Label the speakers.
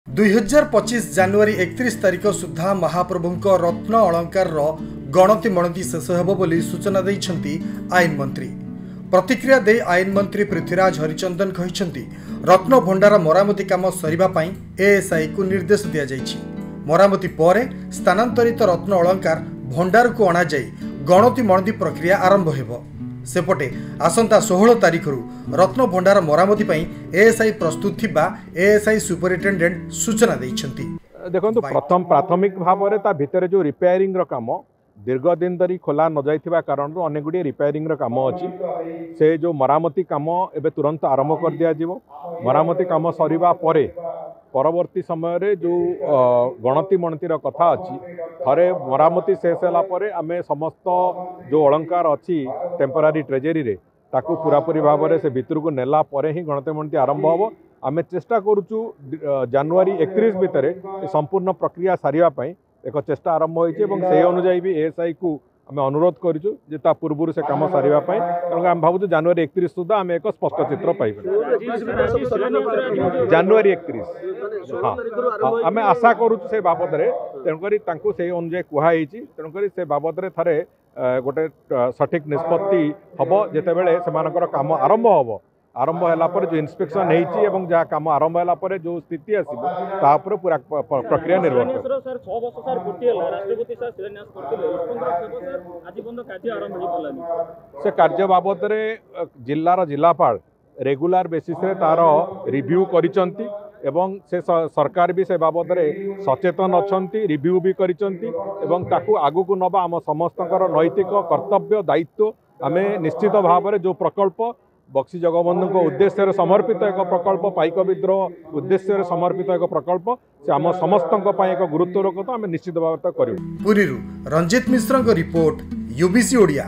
Speaker 1: 2025 ଜାନୁଆରୀ 31 ତାରିଖ ସୁଦ୍ଧା ମହାପ୍ରଭୁଙ୍କ ରତ୍ନ ଅଳଙ୍କାର ଗଣତି ମଣତି ଶେଷ ହେବ ବୋଲି ସୂଚନା ଦେଇଛନ୍ତି ଆଇନ ମନ୍ତ୍ରୀ। ପ୍ରତିକ୍ରିୟା ଦେଇ ଆଇନ ମନ୍ତ୍ରୀ ପୃଥ୍ୱୀରାଜ ହରିଚନ୍ଦନ କହିଛନ୍ତି, ରତ୍ନ ଭଣ୍ଡାର ମରାମତି କାମ ସରିବା ପାଇଁ ଏଏସ୍ଆଇ କୁ ନିର୍ଦ୍ଦେଶ ଦିଆଯାଇଛି। ମରାମତି ପରେ ସ୍ଥାନାନ୍ତରିତ ରତ୍ନ ଅଳଙ୍କାର ଭଣ୍ଡାରକୁ ଅଣାଯାଇ ଗଣତି ମଣତି ପ୍ରକ୍ରିୟା ଆରମ୍ଭ ହେବ। सेपटे आसंता 16 तारिखरु रत्न भंडार मरामती पई एएसआई प्रस्तुत थिबा एएसआई सुपरिटेंडेंट सूचना दैछंती।
Speaker 2: देखंतु प्रथम प्राथमिक भाव में ता भितर जो रिपेयरिंग रो काम दीर्घ दिन धरी खोला न जाइथिबा कारण अनेक गुडी रिपेयरिंग रो काम अछि। से जो मरामती काम एबे तुरंत आरंभ कर दिया जिवो। मरामती काम सरीबा परे परवर्ती समय रे जो गणति मणतिर कथा अच्छी थरे मरामती शेष होला परे आमे समस्त जो अलंकार अच्छी टेम्परारी ट्रेजेरी रे ताकू पूरापूरी भाव में से भितर को नेला परे ही गणति मणति आरंभ हम। आमे चेष्टा करूचु जनवरी 31 भितर संपूर्ण प्रक्रिया सारिया पई एक चेष्टा आरंभ होइछे एवं से अनुसार भी एएसआई को आमे अनुरोध करूचु जे ता पूर्व से काम सारिया पई कारण आम भावुचु जनवरी 31 सुधा आमे एक स्पष्ट चित्र पाइबे। जनवरी 31 हाँ आमे आशा करूचु से बाबद रे तेणुकरी तांकु से अनुसार कुहाइछि। तेणुकरी से बाबद रे थारे गोटे सठिक निष्पत्ति हबो जेतेबेले सेमानकर काम आरंभ हबो। आरंभ होला पर जो इंस्पेक्शन हेछि एवं जा काम आरंभ होला पर जो स्थिति आसीबो ता पर पूरा प्रक्रिया निर्भर करे।
Speaker 3: सर 6 वर्ष सर पूर्ति होला राष्ट्रपति सर शिलान्यास करथिले 15 सर आज बंद कार्य आरंभ हो पलानी।
Speaker 2: से कार्य बाबद रे जिल्लार जिलापाल रेगुलर बेसिस रे तार रिव्यू करिसंती एवं से सरकार भी से बाबद रे सचेतन अछंती रिव्यू भी करिसंती एवं ताकू आगु को नबा हम समस्तकर नैतिक कर्तव्य दायित्व आमे निश्चित भाव में जो प्रकल्प बक्सी जगबंधु उद्देश्य समर्पित एक प्रकल्प पाइक विद्रोह उद्देश्य समर्पित एक प्रकल्प से आम समस्त एक गुरुत्व रखता आम निश्चित भाव करूँ।
Speaker 1: पुरी रंजित मिश्र रिपोर्ट यूबीसी ओडिया।